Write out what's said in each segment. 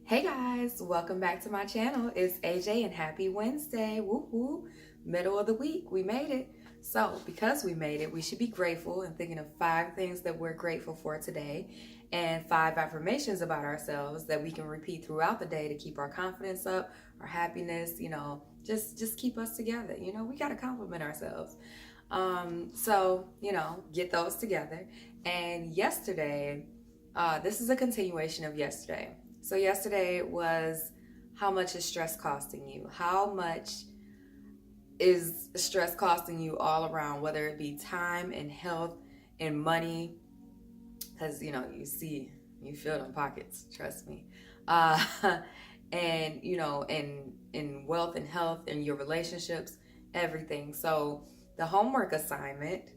Hey guys, welcome back to my channel. It's AJ and happy Wednesday. Woo woo. Middle of the week. We made it. So, because we made it, we should be grateful and thinking of 5 things that we're grateful for today and 5 affirmations about ourselves that we can repeat throughout the day to keep our confidence up, our happiness, just keep us together. We got to compliment ourselves. Get those together. And yesterday, this is a continuation of yesterday. So yesterday was how much is stress costing you? How much is stress costing you all around, whether it be time and health and money? Because you feel them pockets, trust me. Uh, and in wealth and health and your relationships, everything. So the homework assignment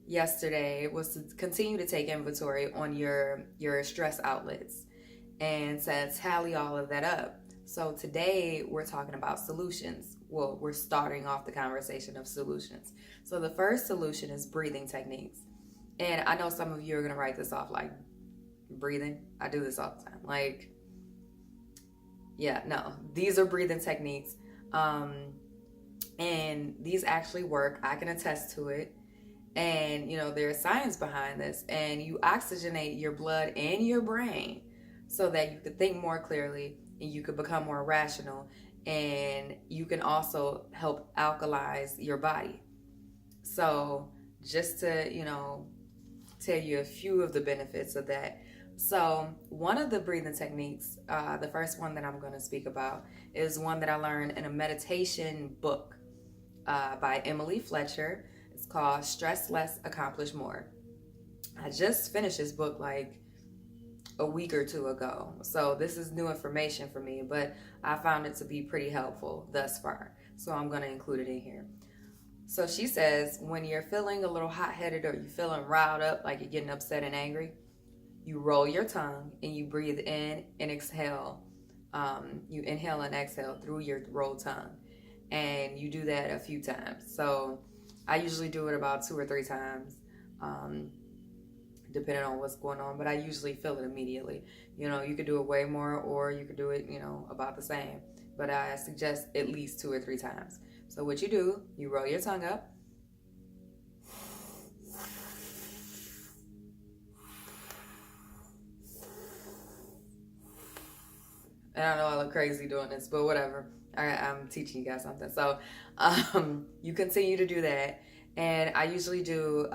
yesterday was to continue to take inventory on your stress outlets and to tally all of that up. So today we're talking about solutions. Well, we're starting off the conversation of solutions. So the first solution is breathing techniques. And I know some of you are going to write this off like, breathing? I do this all the time. Like, yeah, no, these are breathing techniques. And these actually work. I can attest to it. And, there's science behind this. And you oxygenate your blood and your brain so that you could think more clearly and you could become more rational, and you can also help alkalize your body. So just to tell you a few of the benefits of that. So one of the breathing techniques, the first one that I'm going to speak about, is one that I learned in a meditation book by Emily Fletcher. It's called Stress Less, Accomplish More. I just finished this book like a week or two ago. So this is new information for me, but I found it to be pretty helpful thus far. So I'm going to include it in here. So she says, when you're feeling a little hot-headed or you're feeling riled up, like you're getting upset and angry, you roll your tongue and you breathe in and exhale. You inhale and exhale through your rolled tongue. And you do that a few times. So I usually do it about 2 or 3 times. Depending on what's going on, but I usually feel it immediately. You could do it way more or you could do it, about the same, but I suggest at least 2 or 3 times. So what you do, you roll your tongue up, and I know I look crazy doing this, but whatever. I'm teaching you guys something. So you continue to do that, and I usually do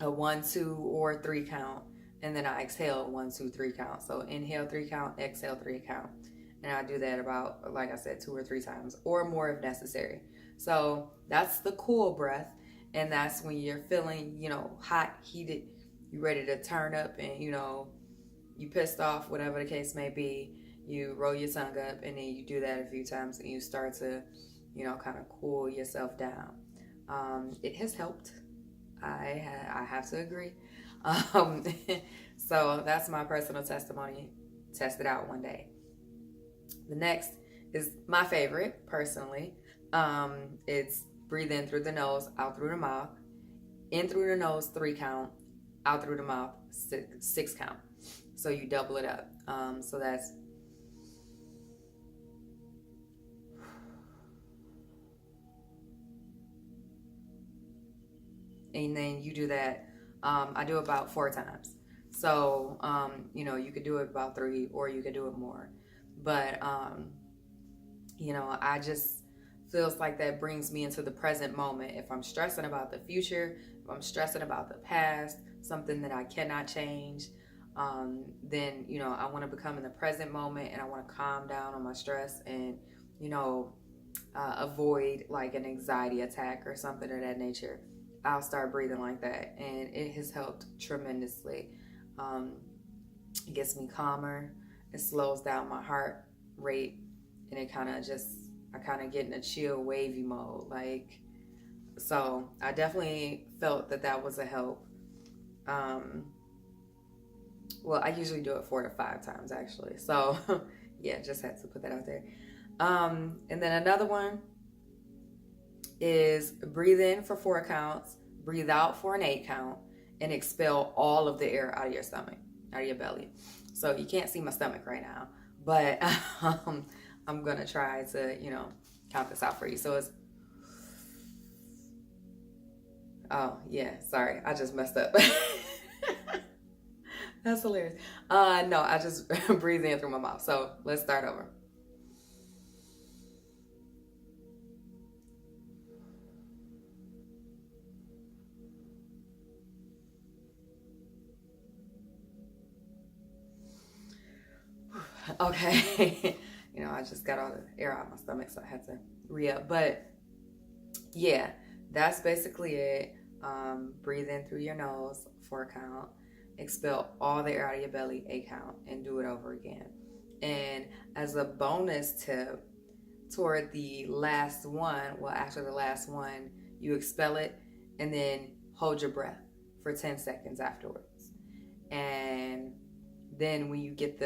a 1, 2, or 3 count, and then I exhale 1, 2, 3 count. So inhale 3 count, exhale 3 count, and I do that about, like I said, 2 or 3 times or more if necessary. So that's the cool breath, and that's when you're feeling, hot, heated, you ready to turn up, and you pissed off, whatever the case may be. You roll your tongue up, and then you do that a few times, and you start to, kind of cool yourself down. It has helped. I have to agree. Um, so that's my personal testimony. Test it out one day. The next is my favorite, personally. It's breathe in through the nose, out through the mouth. In through the nose, 3 count. Out through the mouth, 6 count. So you double it up. So that's and then you do that. I do about 4 times. So, you could do it about 3 or you could do it more. But, I just feels like that brings me into the present moment. If I'm stressing about the future, if I'm stressing about the past, something that I cannot change, then, I want to become in the present moment, and I want to calm down on my stress and, avoid like an anxiety attack or something of that nature. I'll start breathing like that, and it has helped tremendously. It gets me calmer. It slows down my heart rate, and I kind of get in a chill, wavy mode. So I definitely felt that was a help. Well, I usually do it 4 to 5 times actually. So yeah, just had to put that out there. And then another one is breathe in for 4 counts, breathe out for an 8 count, and expel all of the air out of your stomach, out of your belly. So you can't see my stomach right now, but I'm gonna try to, count this out for you. So it's, oh yeah, sorry, I just messed up. That's hilarious. No, I just breathed in through my mouth. So let's start over. Okay. I just got all the air out of my stomach, so I had to re-up. But yeah, that's basically it. Breathe in through your nose, 4 count. Expel all the air out of your belly, 8 count, and do it over again. And as a bonus tip, toward the last one, well, after the last one, you expel it and then hold your breath for 10 seconds afterwards. And then when you get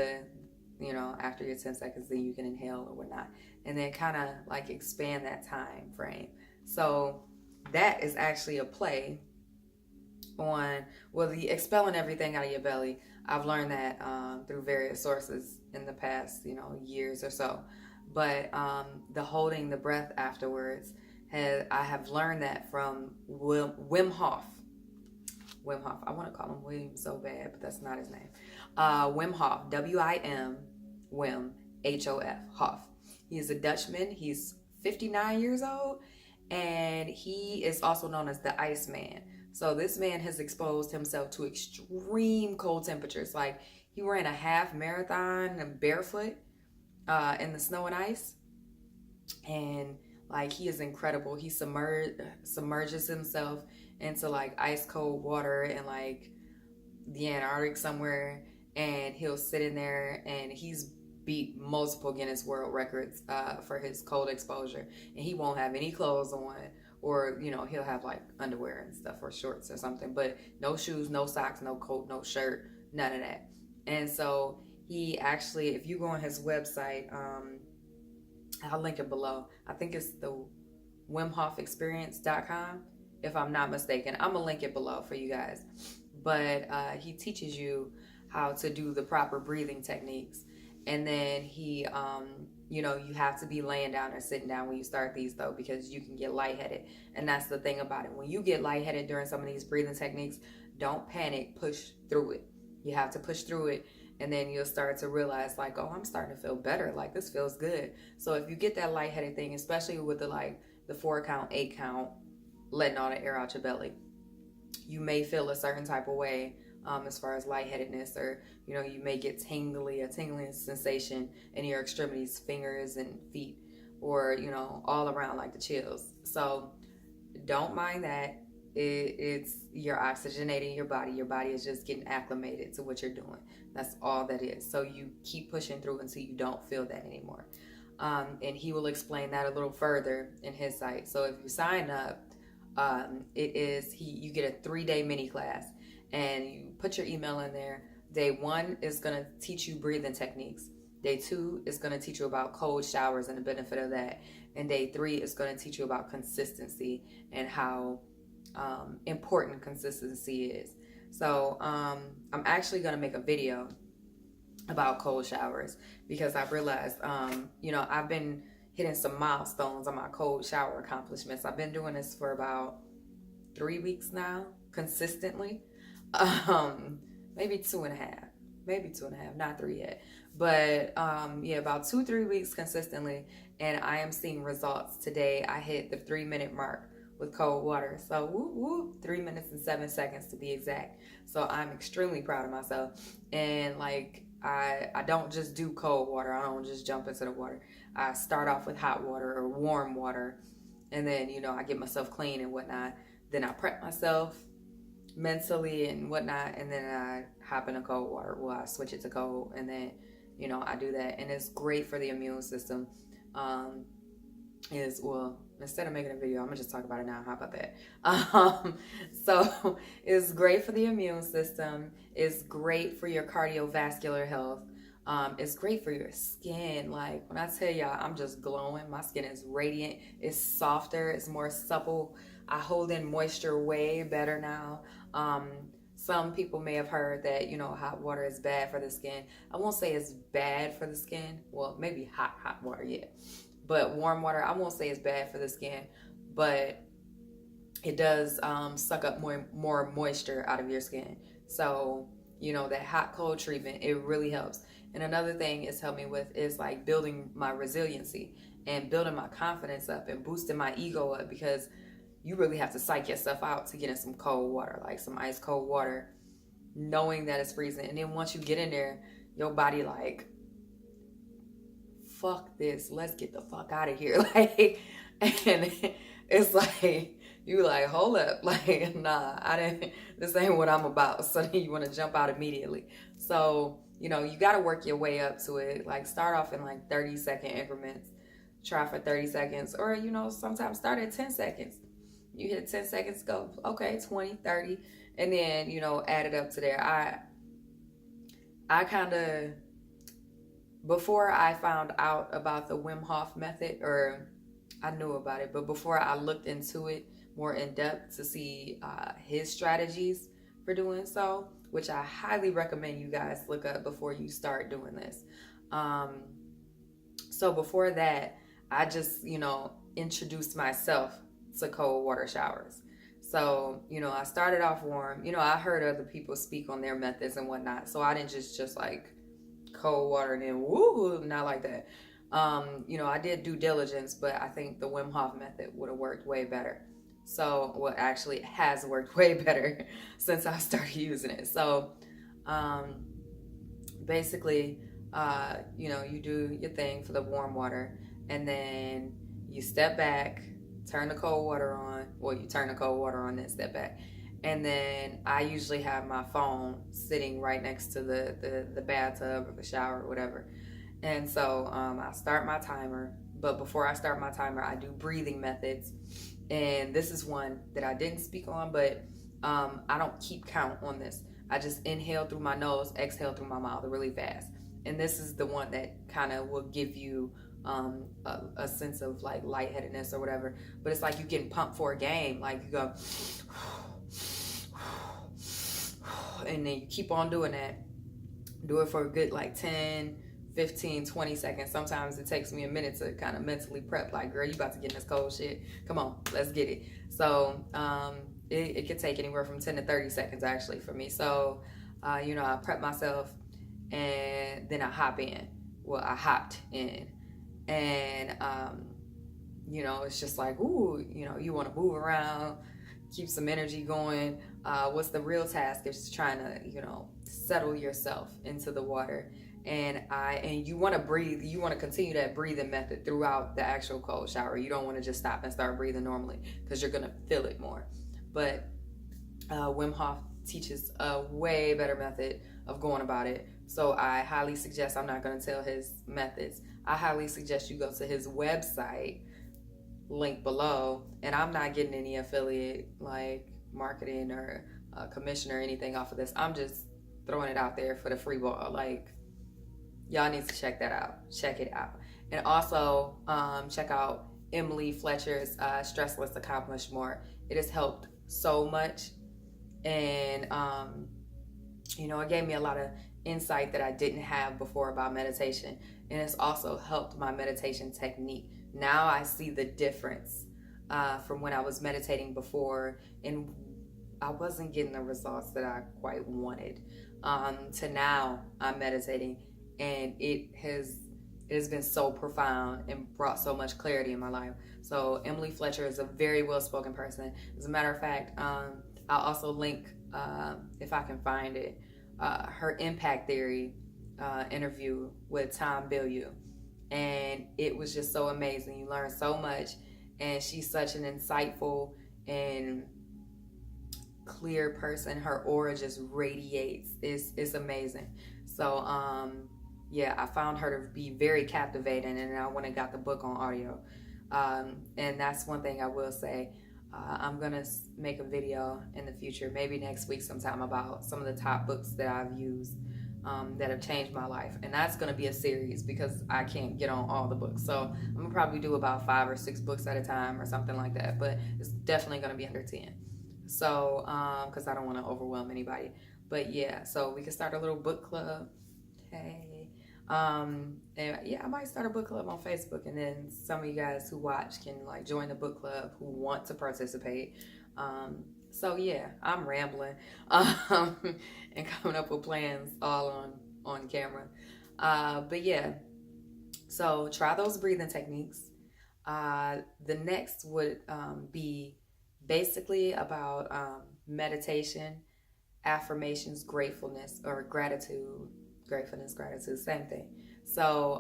after your 10 seconds, then you can inhale or whatnot. And then kind of like expand that time frame. So that is actually a play on, well, the expelling everything out of your belly. I've learned that through various sources in the past, years or so. But the holding the breath afterwards, I have learned that from Wim Hof. Wim Hof. I want to call him William so bad, but that's not his name. Wim Hof. W-I-M. Wim. H-O-F. Hof. He is a Dutchman. He's 59 years old, and he is also known as the Iceman. So this man has exposed himself to extreme cold temperatures. Like, he ran a half marathon barefoot in the snow and ice, and like, he is incredible. He submerges himself into like ice cold water in like the Antarctic somewhere, and he'll sit in there, and he's beat multiple Guinness World Records for his cold exposure, and he won't have any clothes on, or he'll have like underwear and stuff or shorts or something, but no shoes, no socks, no coat, no shirt, none of that. And so he actually, if you go on his website, I'll link it below. I think it's the WimHofExperience.com, if I'm not mistaken. I'm gonna link it below for you guys. But he teaches you how to do the proper breathing techniques. And then he, you have to be laying down or sitting down when you start these, though, because you can get lightheaded. And that's the thing about it. When you get lightheaded during some of these breathing techniques, don't panic, push through it. You have to push through it, and then you'll start to realize, like, oh, I'm starting to feel better. Like, this feels good. So if you get that lightheaded thing, especially with the 4 count, 8 count, letting all the air out your belly, you may feel a certain type of way as far as lightheadedness, or you may get a tingling sensation in your extremities, fingers and feet, or all around, like the chills. So don't mind that. It's you're oxygenating your body. Your body is just getting acclimated to what you're doing. That's all that is. So you keep pushing through until you don't feel that anymore. And he will explain that a little further in his site. So if you sign up, you get a 3-day mini class, and you put your email in there. Day 1 is going to teach you breathing techniques. Day 2 is going to teach you about cold showers and the benefit of that. And day 3 is going to teach you about consistency and how important consistency is. So I'm actually going to make a video about cold showers, because I realized, I've been hitting some milestones on my cold shower accomplishments. I've been doing this for about 3 weeks now, consistently. Maybe 2.5, not 3 yet. But about 2-3 weeks consistently, and I am seeing results. Today I hit the 3-minute mark with cold water. So whoop, whoop, 3 minutes and 7 seconds to be exact. So I'm extremely proud of myself. And like, I don't just do cold water. I don't just jump into the water. I start off with hot water or warm water, and then I get myself clean and whatnot. Then I prep myself mentally and whatnot, and then I hop into cold water. Well, I switch it to cold, and then I do that, and it's great for the immune system. Instead of making a video, I'm gonna just talk about it now. How about that? So it's great for the immune system. It's great for your cardiovascular health. It's great for your skin. Like, when I tell y'all, I'm just glowing. My skin is radiant. It's softer. It's more supple. I hold in moisture way better now. some people may have heard that, hot water is bad for the skin. I won't say it's bad for the skin. Well, maybe hot water, yeah. But warm water, I won't say it's bad for the skin, but it does suck up more moisture out of your skin. So, that hot cold treatment, it really helps. And another thing it's helped me with is like building my resiliency and building my confidence up and boosting my ego up, because you really have to psych yourself out to get in some cold water, like some ice cold water, knowing that it's freezing. And then once you get in there, your body like, fuck this, let's get the fuck out of here. Like, and it's like, you like, hold up, like, nah, this ain't what I'm about. So then you want to jump out immediately. So, you got to work your way up to it. Like, start off in like 30-second increments, try for 30 seconds, or, sometimes start at 10 seconds. You hit 10 seconds, go, okay, 20, 30, and then, add it up to there. I kind of, before I found out about the Wim Hof method, or I knew about it, but before I looked into it more in depth to see his strategies for doing so, which I highly recommend you guys look up before you start doing this. So before that, I just, introduced myself to cold water showers. So, I started off warm. I heard other people speak on their methods and whatnot. So I didn't just like cold water and then woo, not like that. I did due diligence, but I think the Wim Hof method would have worked way better. So, well, actually it has worked way better since I started using it. So, basically, you do your thing for the warm water, and then you step back, turn the cold water on. Well, you turn the cold water on, then step back. And then I usually have my phone sitting right next to the bathtub or the shower or whatever. And so I start my timer. But before I start my timer, I do breathing methods. And this is one that I didn't speak on, but I don't keep count on this. I just inhale through my nose, exhale through my mouth really fast. And this is the one that kind of will give you a sense of like lightheadedness or whatever. But it's like you getting pumped for a game. Like you go, and then you keep on doing that. Do it for a good like 10, 15, 20 seconds. Sometimes it takes me a minute to kind of mentally prep, like, girl, you about to get in this cold shit. Come on, let's get it. So it could take anywhere from 10 to 30 seconds actually for me. So, I prep myself and then I hop in. Well, I hopped in. And, it's just like, ooh, you want to move around, keep some energy going. What's the real task is trying to, settle yourself into the water. And you want to breathe. You want to continue that breathing method throughout the actual cold shower. You don't want to just stop and start breathing normally because you're going to feel it more. But Wim Hof teaches a way better method of going about it. So I highly suggest, I'm not going to tell his methods. I highly suggest you go to his website, link below. And I'm not getting any affiliate like marketing or commission or anything off of this. I'm just throwing it out there for the free ball. Like, y'all need to check that out. Check it out. And also check out Emily Fletcher's Stress Less Accomplish More. It has helped so much. And, it gave me a lot of insight that I didn't have before about meditation. And it's also helped my meditation technique. Now I see the difference from when I was meditating before and I wasn't getting the results that I quite wanted, to now I'm meditating, and it has been so profound and brought so much clarity in my life. So Emily Fletcher is a very well-spoken person. As a matter of fact, I'll also link, if I can find it, her Impact Theory interview with Tom Bilyeu. And it was just so amazing. You learn so much, and she's such an insightful and clear person. Her aura just radiates. It's amazing. So I found her to be very captivating, and I went and got the book on audio. And that's one thing I will say. I'm gonna make a video in the future, maybe next week sometime, about some of the top books that I've used that have changed my life. And that's gonna be a series because I can't get on all the books. So I'm gonna probably do about 5 or 6 books at a time or something like that, but it's definitely gonna be under 10. So, because I don't want to overwhelm anybody. But yeah, so we can start a little book club. Hey. And yeah, I might start a book club on Facebook, and then some of you guys who watch can like join the book club who want to participate. So yeah, I'm rambling, and coming up with plans all on camera. But yeah, so try those breathing techniques. The next would be basically about meditation, affirmations, gratefulness, or gratitude. Gratefulness, gratitude, same thing. So,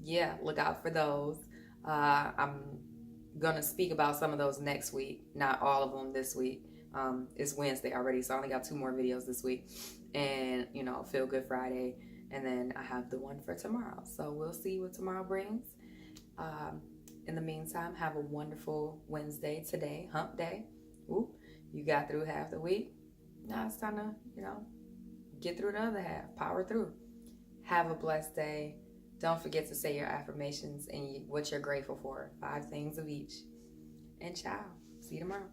yeah, look out for those. I'm going to speak about some of those next week, not all of them this week. It's Wednesday already, so I only got 2 more videos this week. And, Feel Good Friday. And then I have the one for tomorrow. So we'll see what tomorrow brings. Um, in the meantime, have a wonderful Wednesday today, hump day. Ooh, you got through half the week. Now it's time to, get through the other half, power through. Have a blessed day. Don't forget to say your affirmations and what you're grateful for. 5 things of each. And ciao. See you tomorrow.